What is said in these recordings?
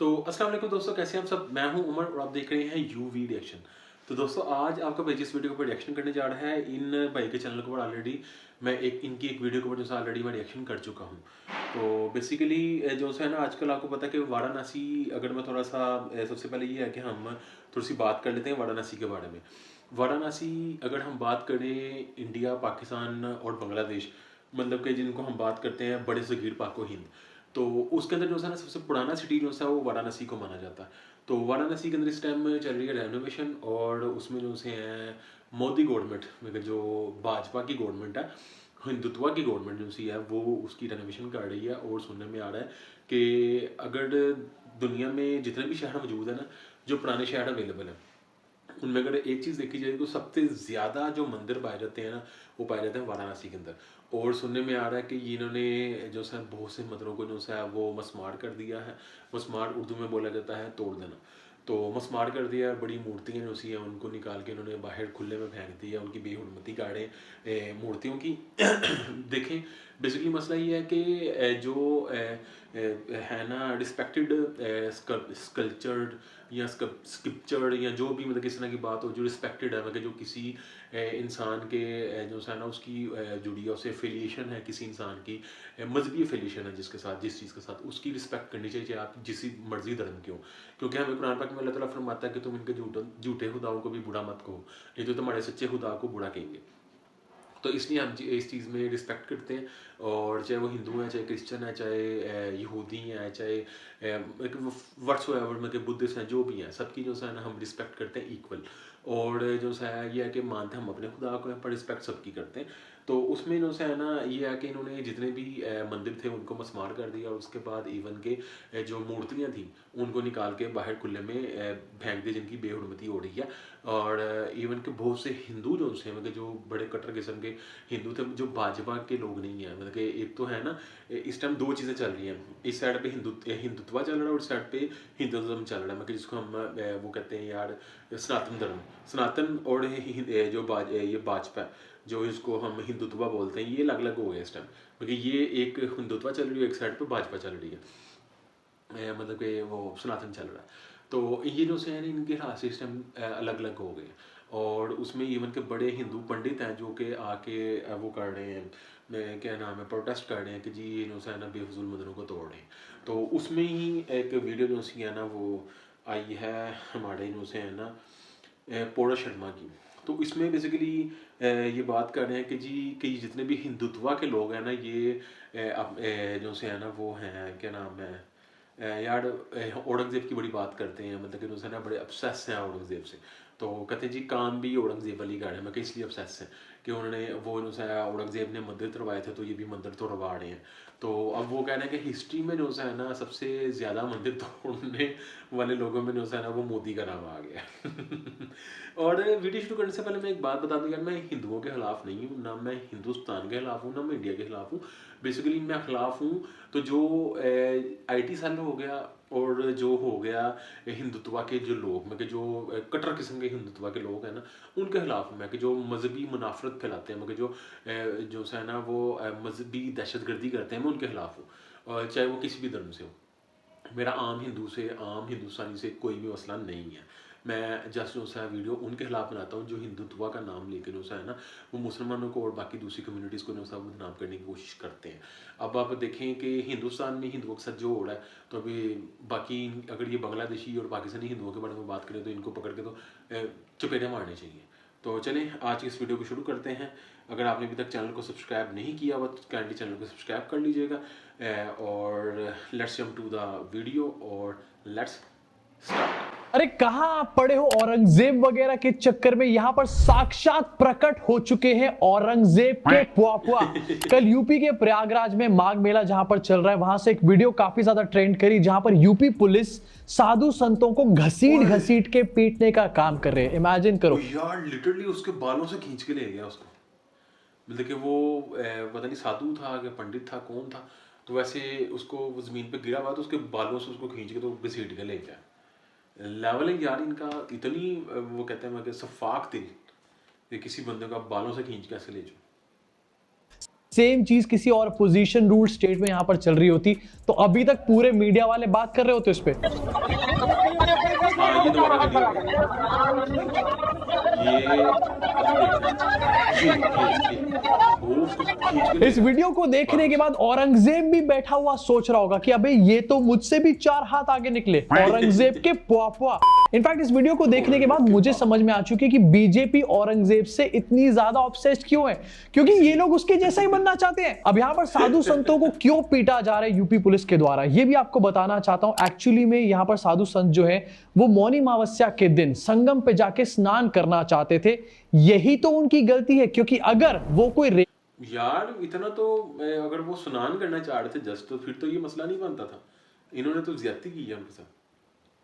तो अस्सलाम वालेकुम दोस्तों, कैसे हैं आप सब। मैं हूं उमर और आप देख रहे हैं यूवी रिएक्शन। तो दोस्तों आज आपका भाई जिस वीडियो पर रिएक्शन करने जा रहा है, इन भाई के चैनल के ऊपर ऑलरेडी मैं इनकी एक वीडियो के ऊपर जो है ऑलरेडी मैं रिएक्शन कर चुका हूं। तो बेसिकली जो है ना, आजकल आपको पता है कि वाराणसी, अगर मैं थोड़ा सा सबसे पहले ये है कि हम थोड़ी सी बात कर लेते हैं वाराणसी के बारे में। वाराणसी अगर हम बात करें, इंडिया, पाकिस्तान और बांग्लादेश, मतलब कि जिनको हम बात करते हैं बड़े सगीर पाको हिंद, तो उसके अंदर जो है ना सबसे पुराना सिटी जो है वो वाराणसी को माना जाता है। तो वाराणसी के अंदर इस टाइम में चल रही है रेनोवेशन, और उसमें जो से हैं मोदी गवर्नमेंट, मतलब जो भाजपा की गवर्नमेंट है, हिंदुत्व की गवर्नमेंट जो सी है, वो उसकी रेनोवेशन कर रही है। और सुनने में आ रहा है कि अगर दुनिया में जितने भी शहर मौजूद है ना, जो पुराने शहर अवेलेबल हैं, उनमें अगर एक चीज़ देखी जाए तो सबसे ज़्यादा जो मंदिर पाए जाते हैं ना, वो पाए जाते हैं वाराणसी के अंदर। और सुनने में आ रहा है कि इन्होंने जो है बहुत से मंदिरों को जो है वो मस्मार कर दिया है। मस्मार उर्दू में बोला जाता है तोड़ देना। तो मस्मार कर दिया है, बड़ी मूर्तियाँ जो सी हैं उनको निकाल के इन्होंने बाहर खुले में फेंक दिया, उनकी बेहुरमती गाड़े मूर्तियों की। देखें, बेसिकली मसला ये है कि है ना रिस्पेक्टेड स्कल्चर्ड या स्क्रिप्चर्ड या जो भी, मतलब किस तरह की बात हो जो रिस्पेक्टेड है, मतलब जो किसी इंसान के जो है ना उसकी जुड़ी है, उससे एफिलिएशन है किसी इंसान की, मजहबी एफिलिएशन है जिसके साथ, जिस चीज़ के साथ, उसकी रिस्पेक्ट करनी चाहिए, चाहे आप जिस मर्जी धर्म के हो। क्योंकि हमें कुरान पाक में अल्लाह ताला फरमाता है कि तुम इनके झूठे खुदाओं को भी बुरा मत कहो, नहीं तो तुम्हारे सच्चे खुदा को बुरा कहेंगे। तो इसलिए हम इस चीज़ में रिस्पेक्ट करते हैं। और चाहे वो हिंदू है, चाहे क्रिश्चियन है, चाहे यहूदी हैं, चाहे वर्ड्स मतलब बुद्धिस्ट हैं, जो भी हैं, सबकी जो है ना हम रिस्पेक्ट करते हैं इक्वल। और जो है ये है कि मानते हम अपने खुदा को हैं, पर रिस्पेक्ट सबकी करते हैं। तो उसमें जो है ना ये है कि इन्होंने जितने भी मंदिर थे उनको मस्मार कर दिया, और उसके बाद इवन के जो मूर्तियाँ थी उनको निकाल के बाहर खुले में फेंक दी, जिनकी बेहुरमती हो रही है। और इवन के बहुत से हिंदू जो से, मतलब जो बड़े कट्टर किस्म के हिंदू थे, जो भाजपा के लोग नहीं हैं, मतलब कि एक तो है ना, इस टाइम दो चीज़ें चल रही हैं, इस साइड पे हिंदुत्व चल रहा है और इस साइड पे हिंदुज़म चल रहा है, मतलब जिसको हम वो कहते हैं यार सनातन धर्म। सनातन और ये भाजपा, जो इसको हम हिंदुत्व बोलते हैं, ये अलग अलग हो गए इस टाइम, क्योंकि ये एक हिंदुत्व चल रही है, एक साइड पे भाजपा चल रही है, मतलब कि वो सनातन चल रहा है। तो ये जो से है इनके हाथ सिस्टम अलग अलग हो गए। और उसमें इवन के बड़े हिंदू पंडित हैं जो कि आके वो कर रहे हैं, क्या नाम है, प्रोटेस्ट कर रहे हैं कि जी ये जो है ना बेफजूल मंदिरों को तोड़ रहे हैं। तो उसमें ही एक वीडियो जो सी है ना वो आई है हमारे जो से है ना पौड़ा शर्मा की। तो इसमें बेसिकली ये बात कर रहे हैं कि जी कि जितने भी हिंदुत्व के लोग हैं ना, ये जो से है ना वो हैं, क्या नाम है, यार औरंगज़ेब की बड़ी बात करते हैं, मतलब कि जो है ना बड़े अपसेस हैं औरंगज़ेब से। तो कहते हैं जी काम भी औरंगज़ेब वाली गाड़ी है, मैं कहा इसलिए अपसेस हैं कि उन्होंने वो जो है औरंगज़ेब ने मंदिर तोड़वाए थे, तो ये भी मंदिर तोड़वा रहे हैं। तो अब वो कह रहे हैं कि हिस्ट्री में जो है ना सबसे ज़्यादा मंदिर तोड़ने वाले लोगों में जो है ना वो मोदी का नाम आ गया। और वीडियो शुरू करने से पहले मैं एक बात बता दूं यार, मैं हिंदुओं के खिलाफ नहीं हूँ, ना मैं हिंदुस्तान के खिलाफ हूँ, ना मैं इंडिया के खिलाफ हूँ। बेसिकली मैं खिलाफ हूँ तो जो आईटी सेल हो गया, और जो हो गया हिंदुत्व के जो लोग, मतलब जो कट्टर किस्म के हिंदुत्व के लोग हैं ना, उनके खिलाफ हूँ मैं, कि जो मजहबी मुनाफरत फैलाते हैं, मतलब जो है ना वो मजहबी दहशतगर्दी करते हैं, मैं उनके खिलाफ हूँ। और चाहे वो किसी भी धर्म से हो, मेरा आम हिंदू से, आम हिंदुस्तानी से कोई भी मसला नहीं है। मैं जस्ट जो है वीडियो उनके खिलाफ बनाता हूँ जो हिंदुत्व का नाम लेकर जो है ना वो मुसलमानों को और बाकी दूसरी कम्युनिटीज़ को जो है बदनाम करने की कोशिश करते हैं। अब आप देखें कि हिंदुस्तान में हिंदुओं के साथ जो हो रहा है, तो अभी बाकी अगर ये बांग्लादेशी और पाकिस्तानी हिंदुओं के बारे में बात करें तो इनको पकड़ के तो चपेटे मारने चाहिए। तो चलें आज की इस वीडियो को शुरू करते हैं। अगर आपने अभी तक चैनल को सब्सक्राइब नहीं किया हुआ तो काइंडली चैनल को सब्सक्राइब कर लीजिएगा। और let's jump to the video और लेट्स स्टार्ट। अरे कहां आप पड़े हो औरंगजेब वगैरह के चक्कर में। यहां पर साक्षात प्रकट हो चुके हैं औरंगजेब के पुआ। कल यूपी के प्रयागराज में माघ मेला जहां पर चल रहा है, वहां से एक वीडियो काफी ज्यादा ट्रेंड करी, जहां पर यूपी पुलिस साधु संतों को घसीट घसीट के पीटने का काम कर रहे हैं। इमेजिन वो करो। यार लिटरली उसके बालों से खींच के ले गया उसको, मतलब कि वो पता नहीं साधु था कि पंडित था, कौन था। तो वैसे उसको वो जमीन पे गिरा हुआ तो उसके बालों से उसको खींच के तो घसीट के ले गया। लेवलिंग यार इनका इतनी वो कहते हैं मैं कि सफाक दिल कि किसी बंदे को आप बालों से खींच के ऐसे ले जाओ। सेम चीज किसी और पोजीशन रूल स्टेट में यहां पर चल रही होती तो अभी तक पूरे मीडिया वाले बात कर रहे होते उस पे। हाँ, ये दोबारा वीडियो आ गया। वो उसको खींच के इस वीडियो को देखने के बाद औरंगजेब भी बैठा हुआ सोच रहा होगा कि अबे ये तो मुझसे भी 4 हाथ आगे निकले, औरंगजेब के पुआ। इनफैक्ट इस वीडियो को देखने के बाद मुझे समझ में आ चुकी है कि बीजेपी औरंगजेब से इतनी ज्यादा ऑब्सेस्ड क्यों है, क्योंकि ये लोग उसके जैसा ही बनना चाहते हैं। अब यहाँ पर साधु संतों को क्यों पीटा जा रहा है यूपी पुलिस के द्वारा, ये भी आपको बताना चाहता हूं। एक्चुअली में यहाँ पर साधु संत जो है वो मौनी अमावस्या के दिन संगम पे जाके स्नान करना चाहते थे। यही तो उनकी गलती है, क्योंकि अगर वो कोई यार इतना तो अगर वो स्नान करना चाह रहे थे जस्ट, तो फिर तो ये मसला नहीं बनता था। इन्होंने तो ज्यादती की है उनके साथ।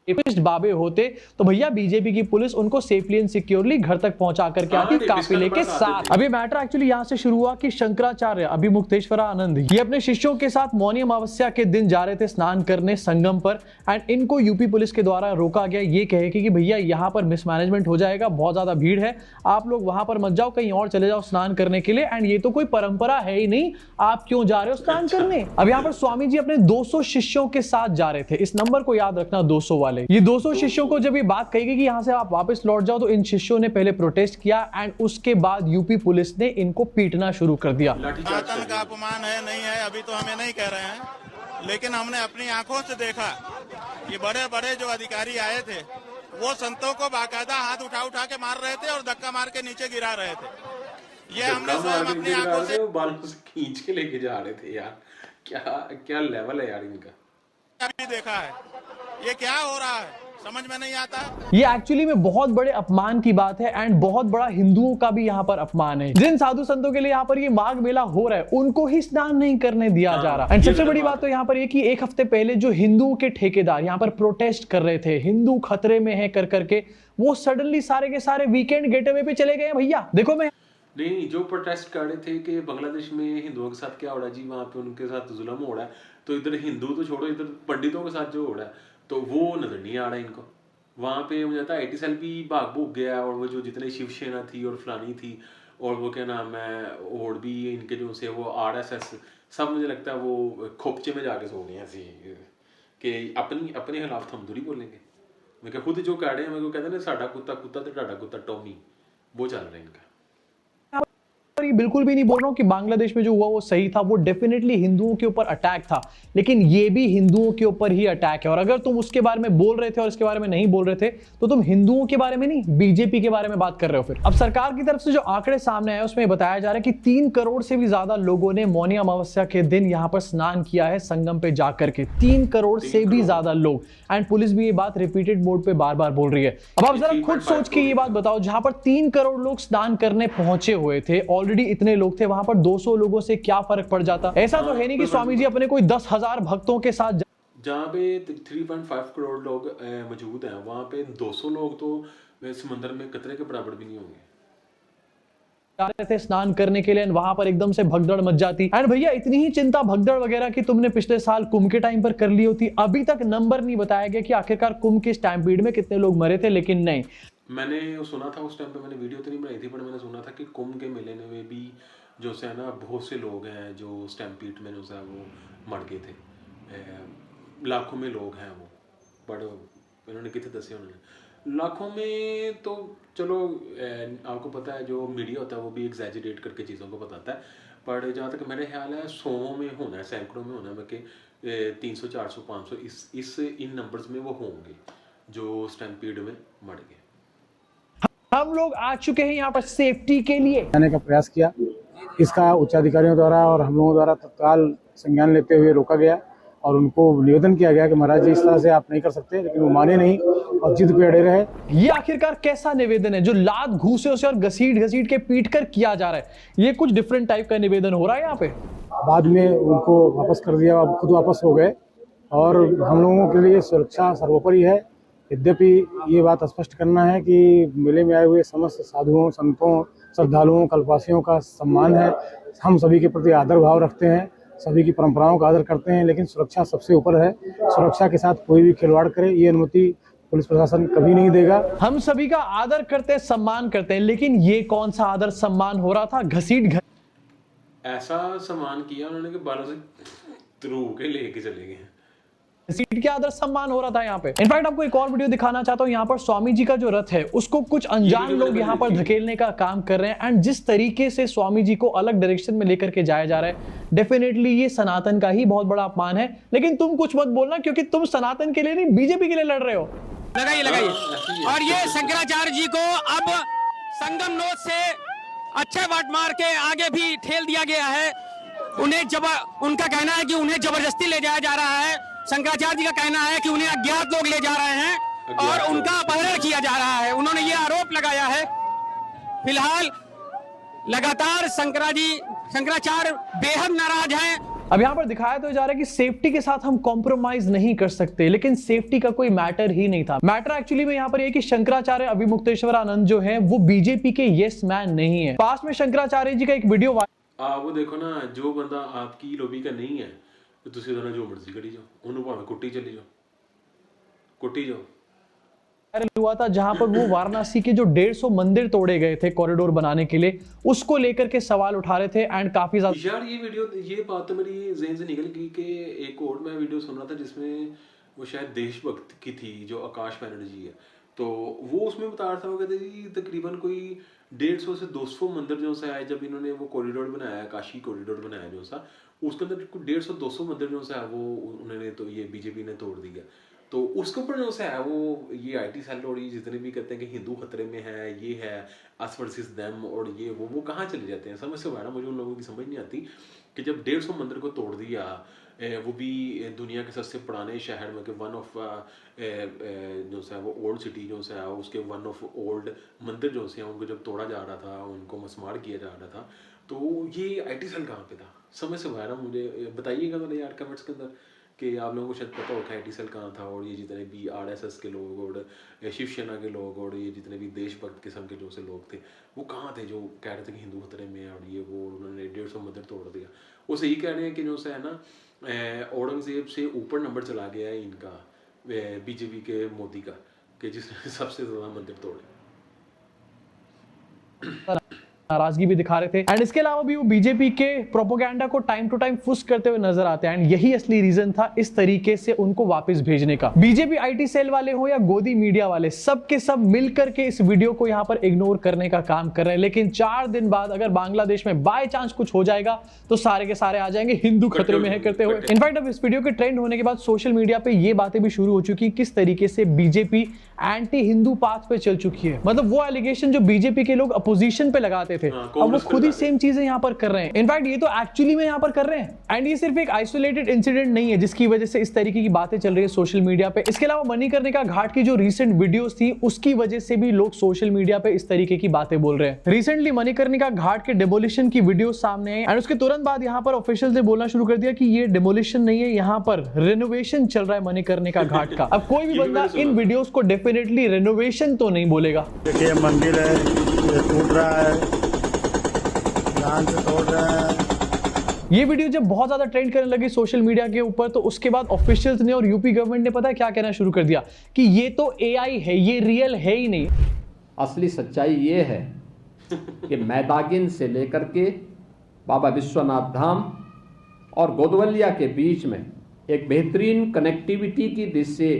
रेपिस्ट बाबे होते तो भैया बीजेपी की पुलिस उनको सेफली एंड सिक्योरली घर तक पहुंचा करके आती काफिले के साथ। अभी मैटर एक्चुअली यहां से शुरू हुआ कि शंकराचार्य अभिमुक्तेश्वर आनंद ये अपने शिष्यों के साथ मौनी अमावस्या के दिन जा रहे थे स्नान करने संगम पर, एंड इनको यूपी पुलिस के द्वारा रोका गया ये कहे कि भैया यहाँ पर मिसमैनेजमेंट हो जाएगा, बहुत ज्यादा भीड़ है, आप लोग वहां पर मत जाओ, कहीं और चले जाओ स्नान करने के लिए, एंड ये तो कोई परंपरा है ही नहीं, आप क्यों जा रहे हो स्नान करने। अब यहाँ पर स्वामी जी अपने 200 शिष्यों के साथ जा रहे थे, इस नंबर को याद रखना 200 वाले। ये 200 शिष्यों को जब ये बात कही गई कि यहां से आप वापस लौट जाओ, तो इन शिष्यों ने पहले प्रोटेस्ट किया एंड उसके बाद यूपी पुलिस ने इनको पीटना शुरू कर दिया। सनातन का अपमान है नहीं है अभी तो हमें नहीं कह रहे हैं, लेकिन हमने अपनी आंखों से देखा कि बड़े बड़े जो अधिकारी आए थे वो संतों को बाकायदा हाथ उठा उठा के मार रहे थे और धक्का मार के नीचे गिरा रहे थे। ये हमने स्वयं अपनी आंखों से बालों से खींच के लेके जा रहे थे। यार क्या लेवल है यार इनका, अभी देखा है। ये क्या हो रहा है समझ में नहीं आता। ये एक्चुअली में बहुत बड़े अपमान की बात है एंड बहुत बड़ा हिंदुओं का भी यहाँ पर अपमान है। जिन साधु संतों के लिए यहाँ पर ये माघ मेला हो रहा है उनको ही स्नान नहीं करने दिया जा रहा। एंड सबसे बड़ी बात तो यहाँ पर ये कि एक हफ्ते पहले जो हिंदुओं के ठेकेदार यहाँ पर प्रोटेस्ट कर रहे थे, हिंदू खतरे में है कर करके, वो सडनली सारे के सारे वीकेंड गेटअवे पे चले गए। भैया देखो, मैं नहीं जो प्रोटेस्ट कर रहे थे कि बांग्लादेश में हिंदुओं के साथ क्या हो रहा है जी, वहाँ पे उनके साथ जुल्म हो रहा है, तो इधर हिंदू तो छोड़ो, इधर पंडितों के साथ जो हो रहा है तो वो नजर नहीं आ रहा है इनको। वहाँ पे मुझे लगता है IT सेल भी भाग भूग गया, और वो जो जितने शिवसेना थी और फलानी थी और वो क्या नाम है और भी इनके जो से वो RSS सब, मुझे लगता है वो खोपचे में जाके सो गए हैं ऐसे कि अपने खिलाफ हम थोड़ी बोलेंगे। मैं क्या खुद जो कह रहे हैं, मेरे को कहते हैं ना साडा कुत्ता कुत्ता तो टाडा कुत्ता टॉमी, वो चल रहा है इनका। ये बिल्कुल भी नहीं बोल रहा हूं कि बांग्लादेश में जो हुआ वो सही था, वो डेफिनेटली हिंदुओं के ऊपर अटैक था, लेकिन ये भी हिंदुओं के ऊपर ही अटैक है। और अगर तुम उसके बारे में बोल रहे थे और इसके बारे में नहीं बोल रहे थे तो तुम हिंदुओं के बारे में नहीं बीजेपी के बारे में बात कर रहे हो। फिर अब सरकार की तरफ से जो आंकड़े सामने आए उसमें बताया जा रहा है कि 3 करोड़ से भी ज्यादा लोगों ने मौनी अमावस्या के दिन यहाँ पर स्नान किया है संगम पे जाकर के, 3 करोड़ से भी ज्यादा लोग। एंड पुलिस भी ये बात रिपीटेड मोड पे बार बार बोल रही है। अब आप जरा खुद सोच के ये बात बताओ, जहां पर 3 करोड़ लोग स्नान करने पहुंचे हुए थे, ऑलरेडी इतने लोग थे, वहां पर 200 लोगों से क्या फर्क पड़ जाता। ऐसा तो है नहीं कि स्वामी जी अपने कोई 10,000 भक्तों के साथ जहाँ पे 3.5 करोड़ लोग मौजूद हैं, वहां पे 200 लोग तो समंदर में कतरे के बराबर भी नहीं होंगे जा रहे थे स्नान करने के लिए, वहां पर एकदम से भगदड़ मच जाती। एंड भैया इतनी ही चिंता भगदड़ वगैरह की तुमने पिछले साल कुंभ के टाइम पर कर ली होती। अभी तक नंबर नहीं बताया गया कि आखिरकार कुंभ के स्टैम्पीड में कितने लोग मरे थे, लेकिन नहीं, मैंने सुना था उस टाइम पे, मैंने वीडियो तो नहीं बनाई थी, पर मैंने सुना था कि कुंभ के मेले में भी जो है ना बहुत से लोग हैं जो स्टैम्पीड में जो है वो मर गए थे, लाखों में लोग हैं वो, बट इन्होंने कितने दसे उन्होंने लाखों में, तो चलो आपको पता है जो मीडिया होता है वो भी एग्जैजरेट करके चीज़ों को बताता है, पर जहाँ तक मेरे ख्याल है 100 में होना है, सैकड़ों में होना है, कि 300 400 500 इन नंबर्स में वो होंगे जो स्टैम्पीड में मर गए। हम लोग आ चुके हैं यहाँ पर सेफ्टी के लिए आने का प्रयास किया, इसका उच्चाधिकारियों द्वारा और हम लोगों द्वारा तत्काल संज्ञान लेते हुए रोका गया और उनको निवेदन किया गया कि महाराज जी इस तरह से आप नहीं कर सकते, लेकिन वो माने नहीं और जिद पे अड़े रहे। ये आखिरकार कैसा निवेदन है जो लात घूसे उसे और घसीट घसीट के पीट कर किया जा रहा है? ये कुछ डिफरेंट टाइप का निवेदन हो रहा है यहाँ पे। बाद में उनको वापस कर दिया, खुद वापस हो गए और हम लोगों के लिए सुरक्षा सर्वोपरि है। यद्यपि ये बात स्पष्ट करना है कि मेले में आए हुए समस्त साधुओं, संतों, श्रद्धालुओं, कल्पवासियों का सम्मान है, हम सभी के प्रति आदर भाव रखते हैं, सभी की परंपराओं का आदर करते हैं, लेकिन सुरक्षा सबसे ऊपर है। सुरक्षा के साथ कोई भी खिलवाड़ करे ये अनुमति पुलिस प्रशासन कभी नहीं देगा। हम सभी का आदर करते हैं, सम्मान करते हैं, लेकिन ये कौन सा आदर सम्मान हो रहा था? घसीट ऐसा सामान किया उन्होंने कि बालों से रू के लेके चले गए हैं। सीट के आदर सम्मान हो रहा था यहाँ पे। इनफैक्ट आपको एक और वीडियो दिखाना चाहता हूँ। यहाँ पर स्वामी जी का जो रथ है उसको कुछ अनजान वीडियो लोग मैंने यहाँ पर देखी। धकेलने का काम कर रहे हैं एंड जिस तरीके से स्वामी जी को अलग डायरेक्शन में लेकर के जाया जा रहा है, डेफिनेटली ये सनातन का ही बहुत बड़ा अपमान है। लेकिन तुम कुछ मत बोलना, क्योंकि तुम सनातन के लिए नहीं, बीजेपी के लिए लड़ रहे हो। लगाइए लगाइए। और ये शंकराचार्य जी को अब संगम नोद से अच्छे वाट मार के आगे भी ठेल दिया गया है। उनका कहना है कि उन्हें जबरदस्ती ले जाया जा रहा है। शंकराचार्य जी का कहना है कि उन्हें अज्ञात लोग ले जा रहे हैं और उनका अपहरण किया जा रहा है। उन्होंने ये आरोप लगाया है। फिलहाल लगातार शंकराचार्य बेहद नाराज हैं। अब यहाँ पर दिखाया तो जा रहा है कि सेफ्टी के साथ हम कॉम्प्रोमाइज नहीं कर सकते, लेकिन सेफ्टी का कोई मैटर ही नहीं था। मैटर एक्चुअली में यहाँ पर ये कि शंकराचार्य अभिमुक्तेश्वर आनंद जो है वो बीजेपी के यस मैन नहीं है। पास में शंकराचार्य जी का एक वीडियो वो देखो ना, जो बंदा आपकी लॉबी का नहीं है तो तुसी ਉਹਦਾ जो मर्जी करी जाओ, ਉਹਨੂੰ ਭਾਵੇਂ ਕੁੱਟੀ चली जाओ, कुट्टी जाओ। वायरल हुआ था जहां पर वो वाराणसी के जो 150 मंदिर तोड़े गए थे कॉरिडोर बनाने के लिए, उसको लेकर के सवाल उठा रहे थे एंड काफी ज्यादा। यार ये बात तो मेरी ज़हन से निकल गई कि एक और मैं वीडियो सुन रहा था जिसमें वो शायद देशभक्त की थी, जो आकाश बनर्जी है, तो वो उसमें बता रहा था, वो कहते कि तकरीबन कोई 150 से 200 मंदिर जो सा है, जब इन्होंने वो कॉरिडोर बनाया, काशी कॉरिडोर बनाया जो सा, उसके अंदर 150-200 मंदिर जो सा है वो उन्होंने तो ये बीजेपी ने तोड़ दिया। तो उसके ऊपर जो सा है वो ये आईटी सेल और ये जितने भी कहते हैं कि हिंदू खतरे में है, ये है अस वर्सेस देम और ये वो कहाँ चले जाते हैं, समझ से ना, मुझे उन लोगों की समझ नहीं आती कि जब 150 मंदिर को तोड़ दिया, वो भी दुनिया के सबसे पुराने शहर में के वन ऑफ जो सा वो ओल्ड सिटी जो सा है उसके वन ऑफ ओल्ड मंदिर जो से उनको जब तोड़ा जा रहा था, उनको मसमार किया जा रहा था, तो ये आईटी सेल कहाँ पे था, समझ से ना, मुझे बताइएगा तो यार कमेंट्स के अंदर कि आप लोगों को शायद पता होगा आईटी सेल कहाँ था। और ये जितने भी आरएसएस के लोग और शिवसेना के लोग और ये जितने भी देशभक्त किस्म के जो से लोग थे वो कहाँ थे, जो कह रहे थे कि हिंदू खतरे में है और ये वो, उन्होंने 150 मंदिर तोड़ दिया। वो सही कह रहे हैं कि जो से है ना, औरंगजेब से ऊपर नंबर चला गया है इनका, बीजेपी के मोदी का, कि जिसने सबसे ज़्यादा मंदिर तोड़े। नाराजगी भी दिखा रहे थे एंड इसके अलावा भी वो बीजेपी के प्रोपोगेंडा को टाइम टू टाइम फुस करते हुए नजर आते हैं एंड यही असली रीजन था इस तरीके से उनको वापस भेजने का। बीजेपी आईटी सेल वाले हो या गोदी मीडिया वाले, सब के सब मिलकर के इस वीडियो को यहाँ पर इग्नोर करने का काम कर रहे हैं। लेकिन 4 दिन बाद अगर बांग्लादेश में बाय चांस कुछ हो जाएगा तो सारे के सारे आ जाएंगे हिंदू खतरे में है करते हुए। इनफैक्ट अब इस वीडियो के ट्रेंड होने के बाद सोशल मीडिया पे ये बातें भी शुरू हो चुकी किस तरीके से बीजेपी एंटी हिंदू पाथ पे चल चुकी है। मतलब वो एलिगेशन जो बीजेपी के लोग अपोजिशन पे लगाते थे, अब वो खुद ही सेम चीजें यहाँ पर कर रहे हैं। इनफैक्ट ये तो एक्चुअली में यहाँ पर कर रहे हैं एंड ये सिर्फ एक आइसोलेटेड इंसिडेंट नहीं है जिसकी वजह से इस तरीके की बातें चल रही है सोशल मीडिया पे। इसके अलावा मणिकर्णिका घाट की जो रिसेंट वीडियोस थी उसकी वजह से भी लोग सोशल मीडिया पे इस तरीके की बातें बोल रहे हैं। रिसेंटली मणिकर्णिका घाट के डेमोलिशन की वीडियो सामने आई एंड उसके तुरंत बाद यहाँ पर ऑफिशियल ने बोलना शुरू कर दिया कि ये डेमोलिशन नहीं है, यहाँ पर रेनोवेशन चल रहा है मणिकर्णिका घाट का। अब कोई भी बंदा इन वीडियोस को डेफिनेटली रेनोवेशन तो नहीं बोलेगा। देखिए मंदिर है, ये टूट रहा है, ध्यान से तोड़ रहा है। ये वीडियो जब बहुत ज्यादा ट्रेंड करने लगी सोशल मीडिया के ऊपर, तो उसके बाद ऑफिशियल्स ने और यूपी गवर्नमेंट ने पता है क्या कहना शुरू कर दिया कि ये तो एआई है, ये रियल है ही नहीं। असली सच्चाई ये है कि मैदागिन से लेकर के बाबा विश्वनाथ धाम और गोदवलिया के बीच में एक बेहतरीन कनेक्टिविटी की दृष्टि से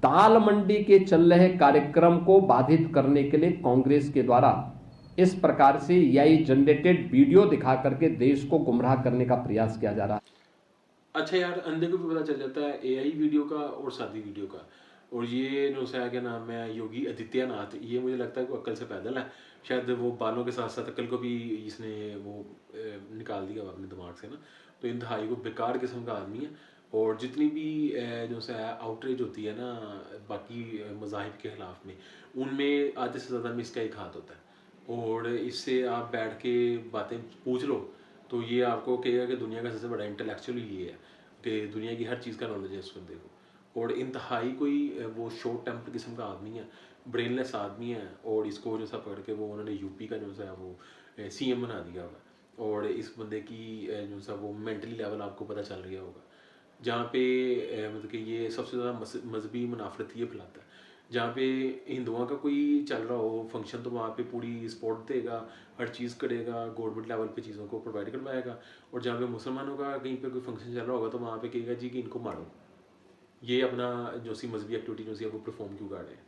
दाल मंडी के चल रहे कार्यक्रम को बाधित करने के लिए कांग्रेस के द्वारा इस प्रकार से एआई जनरेटेड वीडियो दिखा करके देश को गुमराह करने का प्रयास किया जा रहा है। अच्छा यार, अंधे को भी पता चल जाता है एआई वीडियो का और सादी वीडियो का। और ये जो सा क्या नाम है, योगी आदित्यनाथ, ये मुझे लगता है कि अक्ल से पैदल है। शायद वो बालों के साथ साथ अक्ल को भी इसने वो निकाल दिया अपने दिमाग से ना। तो इंतहाई को बेकार किस्म का आदमी है। और जितनी भी जो सा आउटरीच होती है ना बाकी मज़ाहिब के ख़िलाफ़ में, उनमें आधे से ज़्यादा में इसका एक हाथ होता है। और इससे आप बैठ के बातें पूछ लो तो ये आपको कहेगा कि दुनिया का सबसे बड़ा इंटेलेक्चुअल ये है कि दुनिया की हर चीज़ का नॉलेज है इस बंदे को। और इंतहाई कोई वो शॉर्ट टेम्पर किस्म का आदमी है, ब्रेनलेस आदमी है। और इसको जो सा पकड़ के वो उन्होंने यूपी का जो सा वो सीएम बना दिया हुआ। और इस बंदे की जो सा वो मेंटली लेवल आपको पता चल गया होगा, जहाँ पे मतलब कि ये सबसे ज़्यादा मजहबी मुनाफरत ये फैलाता है जहाँ पे हिंदुओं का कोई चल रहा हो फंक्शन तो वहाँ पे पूरी सपोर्ट देगा, हर चीज़ करेगा, गवर्नमेंट लेवल पे चीज़ों को प्रोवाइड करवाएगा। और जहाँ पे मुसलमानों का कहीं पे कोई फंक्शन चल रहा होगा तो वहाँ पे कहेगा जी कि इनको मारो, ये अपना जो सी मजहबी एक्टिविटी जो सी वो परफॉर्म क्यों कर रहे हैं।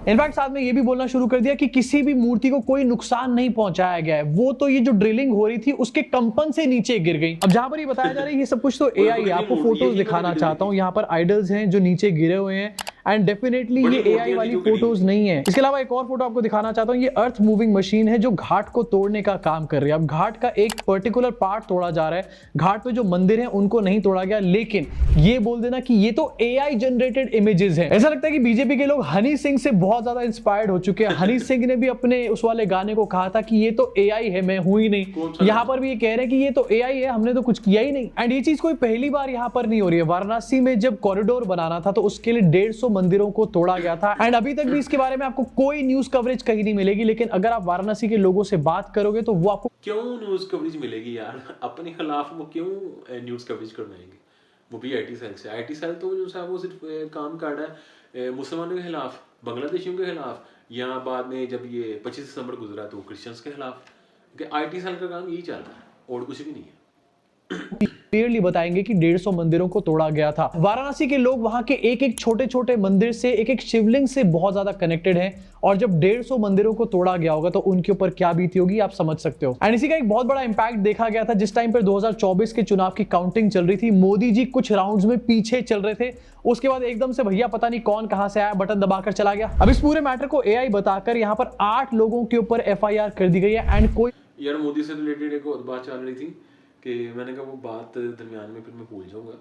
इनफैक्ट साथ में ये भी बोलना शुरू कर दिया कि किसी भी मूर्ति को कोई नुकसान नहीं पहुंचाया गया है, वो तो ये जो ड्रिलिंग हो रही थी उसके कंपन से नीचे गिर गई। अब जहां पर ये बताया जा रहा है ये सब कुछ तो एआई है, आपको फोटोज दिखाना चाहता हूं। यहाँ पर आइडल्स हैं जो नीचे गिरे हुए हैं एंड डेफिनेटली ये एआई वाली फोटोज नहीं है। इसके अलावा एक और फोटो आपको दिखाना चाहता हूं, ये अर्थ मूविंग मशीन है जो घाट को तोड़ने का काम कर रही है। अब घाट का एक पर्टिकुलर पार्ट तोड़ा जा रहा है, घाट पे जो मंदिर है उनको नहीं तोड़ा गया, लेकिन ये बोल देना कि ये तो एआई जनरेटेड इमेजेस हैं। ऐसा लगता है कि बीजेपी के लोग हनी सिंह से बहुत ज्यादा इंस्पायर्ड हो चुके हैं। हनी सिंह ने भी अपने उस वाले गाने को कहा था कि ये तो एआई है, मैं हूं ही नहीं। यहाँ पर भी ये कह रहे हैं कि ये तो एआई है, हमने तो कुछ किया ही नहीं। एंड ये चीज कोई पहली बार यहाँ पर नहीं हो रही है। वाराणसी में जब कॉरिडोर बनाना था तो उसके लिए 150 मंदिरों को तोड़ा गया था एंड अभी तक भी इसके बारे में आपको कोई न्यूज कवरेज कहीं नहीं मिलेगी। लेकिन अगर आप वाराणसी के लोगों से बात करोगे तो वो आपको क्यों न्यूज कवरेज मिलेगी यार, अपने खिलाफ वो क्यों न्यूज कवरेज करवाएंगे, वो भी आईटी सेल से। आईटी सेल तो जो है वो सिर्फ काम कर रहा है मुसलमानों के खिलाफ, बांग्लादेशियों के खिलाफ, या बाद में जब ये 25 दिसंबर गुजरा तो क्रिश्चियंस के खिलाफ। आईटी सेल का काम यही चल रहा है और कुछ भी नहीं है। क्लियरली बताएंगे कि 150 मंदिरों को तोड़ा गया था। वाराणसी के लोग वहां के एक एक छोटे छोटे मंदिर से, एक एक शिवलिंग से बहुत ज्यादा कनेक्टेड हैं और जब 150 मंदिरों को तोड़ा गया होगा तो उनके ऊपर क्या बीती होगी आप समझ सकते हो। एंड इसी का एक बहुत बड़ा इंपैक्ट देखा गया था जिस टाइम पर 2024 के चुनाव की काउंटिंग चल रही थी। मोदी जी कुछ राउंड्स में पीछे चल रहे थे, उसके बाद एकदम से भैया पता नहीं कौन कहां से आया, बटन दबाकर चला गया। अब इस पूरे मैटर को एआई बताकर यहां पर 8 लोगों के ऊपर एफआईआर कर दी गई है। एंड कोई यार मोदी से रिलेटेड एक और बात चल रही थी कि मैंने कहा वो बात दरमियान में फिर मैं भूल जाऊंगा।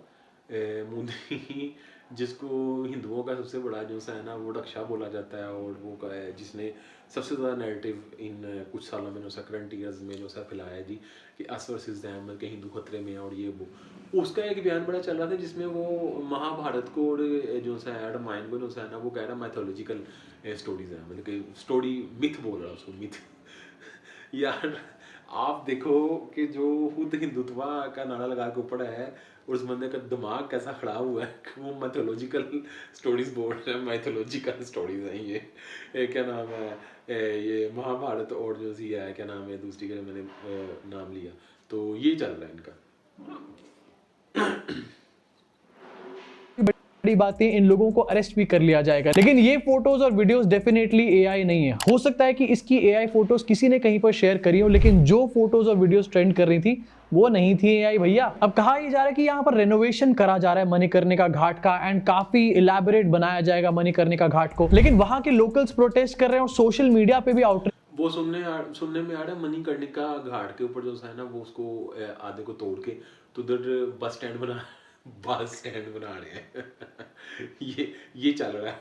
मोदी जिसको हिंदुओं का सबसे बड़ा जो है ना वो रक्षा बोला जाता है और वो का है जिसने सबसे ज़्यादा नैरेटिव इन कुछ सालों में जो सा करंट ईयर्स में जो सा फैलाया है जी कि अस वर्सेस दैम, मतलब कि हिंदू खतरे में और ये वो, उसका एक बयान बड़ा चल रहा था जिसमें वो महाभारत को और जो सा है रामायण को जो सा है ना वो कह रहा माइथोलॉजिकल स्टोरीज है, मतलब कि स्टोरी मिथ बोल रहा है उसको, मिथ। यार आप देखो कि जो खुद हिंदुत्व का नारा लगा के ऊपर है और उस बंदे का दिमाग कैसा खड़ा हुआ है कि वो माइथोलॉजिकल स्टोरीज बोल रहे हैं। माइथोलॉजिकल स्टोरीज हैं ये क्या नाम है ये महाभारत और जो सी है क्या नाम है दूसरी का मैंने नाम लिया, तो ये चल रहा है इनका। बड़ी बात है इन लोगों को अरेस्ट भी कर लिया जाएगा। लेकिन ये फोटोज और वीडियोस डेफिनेटली एआई नहीं है। हो सकता है कि इसकी एआई फोटोज किसी ने कहीं पर शेयर करी हो, लेकिन जो फोटोज और वीडियोस ट्रेंड कर रही थी वो नहीं थी एआई भैया। अब कहा यह जा रहा है कि यहाँ पर रेनोवेशन करा जा रहा है मणिकर्णिका घाट का एंड काफी इलैबोरेट बनाया जाएगा मणिकर्णिका घाट को, लेकिन वहां के लोकल्स प्रोटेस्ट कर रहे हैं और सोशल मीडिया पे भी आउटरीच वो सुनने में आ रहा है मणिकर्णिका घाट के ऊपर जो है ना वो उसको आधे को तोड़ के तो उधर बस स्टैंड बना रहे हैं। ये चल रहा है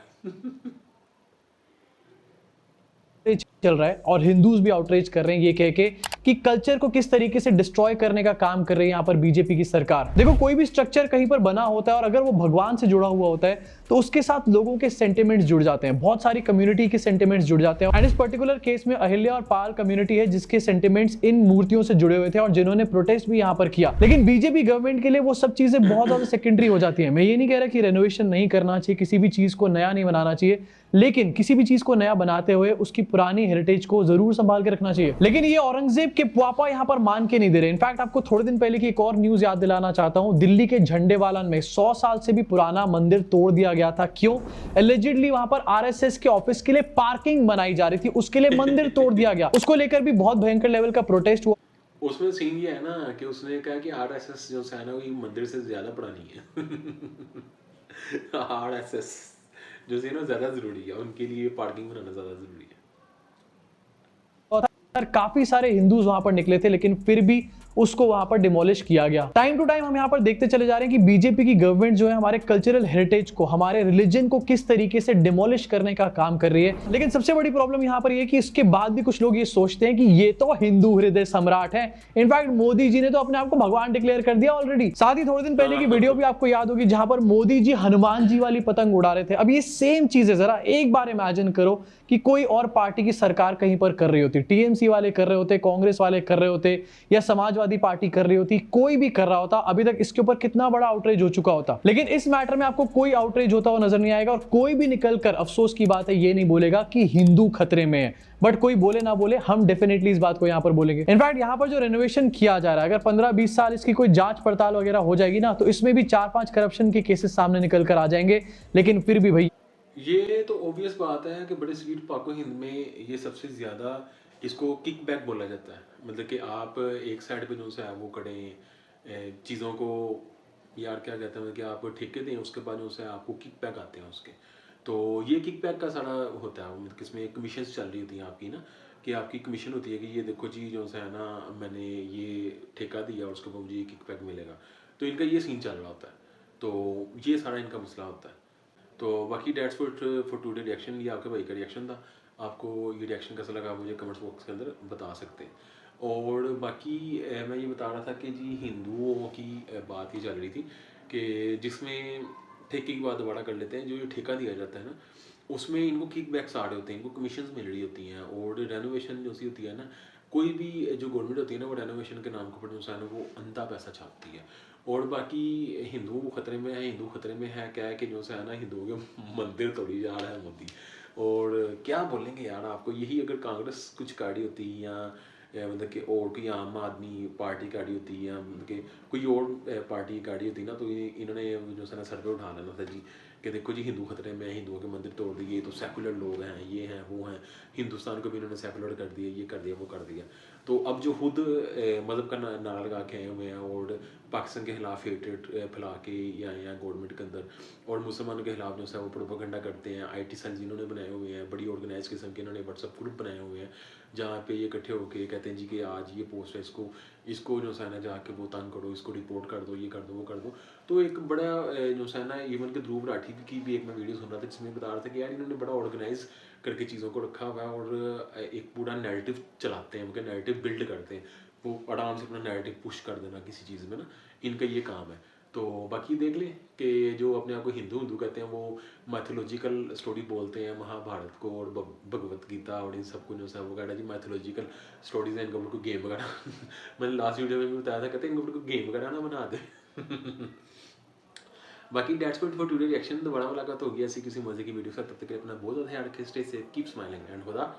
चल रहा है और हिंदूज भी आउटरीच कर रहे हैं ये कह के कि कल्चर को किस तरीके से डिस्ट्रॉय करने का काम कर रही है यहाँ पर बीजेपी की सरकार। देखो कोई भी स्ट्रक्चर कहीं पर बना होता है और अगर वो भगवान से जुड़ा हुआ होता है तो उसके साथ लोगों के सेंटिमेंट्स जुड़ जाते हैं, बहुत सारी कम्युनिटी के सेंटिमेंट्स जुड़ जाते हैं। एंड इस पर्टिकुलर केस में अहिल्या और पाल कम्युनिटी है जिसके सेंटिमेंट्स इन मूर्तियों से जुड़े हुए थे और जिन्होंने प्रोटेस्ट भी यहाँ पर किया। लेकिन बीजेपी गवर्नमेंट के लिए वो सब चीजें बहुत ज्यादा सेकेंडरी हो जाती है। मैं ये नहीं कह रहा कि रेनोवेशन नहीं करना चाहिए, किसी भी चीज को नया नहीं बनाना चाहिए, लेकिन किसी भी चीज को नया बनाते हुए उसकी पुरानी हेरिटेज को जरूर संभाल के रखना चाहिए। लेकिन ये औरंगजेब के पापा यहाँ पर मान के नहीं दे रहे। इनफैक्ट आपको थोड़े दिन पहले की एक और न्यूज याद दिलाना चाहता हूं। दिल्ली के झंडेवालन में 100 साल से भी पुराना मंदिर तोड़ दिया गया था। क्यों? एलिजिडली वहां पर आरएसएस के ऑफिस के लिए पार्किंग बनाई जा रही थी, उसके लिए मंदिर तोड़ दिया गया। उसको लेकर भी बहुत भयंकर लेवल का प्रोटेस्ट हुआ। उसमें सीन ये है ना कि उसने कहा कि आरएसएस जो है ना वो मंदिर से ज्यादा पुरानी है। आरएसएस जो है ना ज्यादा जरूरी है, उनके लिए पार्किंग बनाना ज्यादा जरूरी है। काफी सारे हिंदूज वहां पर निकले थे लेकिन फिर भी उसको वहां पर डिमोलिश किया गया। टाइम टू टाइम हम यहाँ पर देखते चले जा रहे हैं कि बीजेपी की गवर्नमेंट जो है हमारे कल्चरल हेरिटेज को, हमारे रिलीजन को किस तरीके से डिमोलिश करने का काम कर रही है। लेकिन सबसे बड़ी प्रॉब्लम यहाँ पर यह कि इसके बाद भी कुछ लोग ये सोचते हैं कि ये तो हिंदू हृदय सम्राट है। इनफैक्ट मोदी जी ने तो अपने आप को भगवान डिक्लेयर कर दिया ऑलरेडी। साथ ही थोड़े दिन पहले की वीडियो भी आपको याद होगी जहां पर मोदी जी हनुमान जी वाली पतंग उड़ा रहे थे। अब ये सेम चीज है, जरा एक बार इमेजिन करो कि कोई और पार्टी की सरकार कहीं पर कर रही होती, टीएमसी वाले कर रहे होते, कांग्रेस वाले कर रहे होते या समाजवादी समाजवादी पार्टी कर रही होती, कोई भी कर रहा होता, अभी तक इसके ऊपर कितना बड़ा आउटरीच हो चुका होता। लेकिन इस मैटर में आपको कोई आउटरीच होता हुआ नजर नहीं आएगा और कोई भी निकलकर, अफसोस की बात है, ये नहीं बोलेगा कि हिंदू खतरे में है। बट कोई बोले ना बोले, हम डेफिनेटली इस बात को यहां पर बोलेंगे। इनफैक्ट यहां पर जो रेनोवेशन किया जा रहा है, अगर 15-20 साल इसकी कोई जांच पड़ताल वगैरह हो जाएगी ना, तो इसमें भी 4-5 करप्शन के केसेस सामने निकल कर आ जाएंगे। लेकिन फिर भी भाई, ये तो ऑब्वियस बात है कि बड़े स्वीट पाको हिंद में ये सबसे ज़्यादा इसको किक बैक बोला जाता है। मतलब कि आप एक साइड पे जो है वो करें चीज़ों को, यार क्या कहते हैं कि आप ठेके दें, उसके बाद जो है आपको किक बैक आते हैं उसके। तो ये किक बैक का सारा होता है, मतलब किसमें कमीशन चल रही होती हैं आपकी ना, कि आपकी कमीशन होती है कि ये देखो जी जो है ना, मैंने ये ठेका दिया और उसके बाद मुझे ये किक बैक मिलेगा। तो इनका ये सीन चल रहा होता है, तो ये सारा इनका मसला होता है। तो बाकी डेट्स फॉर टुडे रिएक्शन, ये आपके भाई का रिएक्शन था। आपको ये रिएक्शन कैसा लगा मुझे कमेंट्स बॉक्स के अंदर बता सकते हैं। और बाकी मैं ये बता रहा था कि जी हिंदुओं की बात ये चल रही थी कि जिसमें ठेके की बात दोबारा कर लेते हैं। जो ये ठेका दिया जाता है ना, उसमें इनको किक बैक्स आ रहे होते हैं, इनको कमीशंस मिल रही होती हैं। और रेनोवेशन जो सी होती है ना, कोई भी जो गवर्नमेंट होती है ना, वो रेनोवेशन के नाम के ऊपर जो है ना वो अंधा पैसा छापती है। और बाकी हिंदू खतरे में है, हिंदू खतरे में है क्या है कि जो है ना, हिंदुओं के मंदिर तोड़ी जा रहा है मोदी। और क्या बोलेंगे यार आपको, यही अगर कांग्रेस कुछ गाड़ी होती या मतलब कि और कोई आम आदमी पार्टी गाड़ी होती या मतलब कि कोई और पार्टी गाड़ी होती ना, तो इन्होंने जो है ना सर पे उठा लेना था जी कि देखो जी हिंदू खतरे में, हिंदुओं के मंदिर तोड़ दिए, तो सेकुलर लोग हैं, ये हैं वो हैं, हिंदुस्तान को भी इन्होंने सेकुलर कर दिया, ये कर दिया वो कर दिया। तो अब जो खुद मज़हब का नारा लगा के आए हुए हैं और पाकिस्तान के खिलाफ हेटेड फैला के या गवर्नमेंट के अंदर, और मुसलमानों के खिलाफ जो है वो प्रोपेगेंडा करते हैं। IT सेल्स इन्होंने बनाए हुए हैं, बड़ी ऑर्गेनाइज किस्म के इन्होंने व्हाट्सअप ग्रुप बनाए हुए हैं, जहाँ पे ये इकट्ठे होकर कहते हैं जी कि आज ये पोस्ट है, इसको जो है ना जाके वो तंग करो, इसको रिपोर्ट कर दो, ये कर दो वो कर दो। तो एक बड़ा जो है ना, इवन के ध्रुव राठी की भी एक मैं वीडियो सुन रहा था जिसमें बता रहा था कि यार इन्होंने बड़ा ऑर्गेनाइज करके चीज़ों को रखा हुआ है और एक पूरा नैरेटिव चलाते हैं, उनका नैरेटिव बिल्ड करते हैं, वो आराम से अपना नैरेटिव पुश कर देना किसी चीज़ में ना, इनका ये काम है। तो बाकी देख लें कि जो अपने आप को हिंदू कहते हैं वो मैथोलॉजिकल स्टोरी बोलते हैं महाभारत को और भगवत गीता और इन सब को जो है वो कहना जी मैथोलॉजिकल स्टोरीज हैं, इनका को गेम वगैरह मैंने लास्ट वीडियो में भी बताया था, कहते हैं इनको गेम वगैरह ना बना दे। बाकी डेट्स फॉर टुडे रिएक्शन। दोबारा मुलाकात होगी ऐसी किसी मजे की वीडियो से, तब तक के लिए अपना बहुत ज़्यादा ध्यान रखें, stay safe, keep smiling and खुदा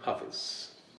हाफिज़।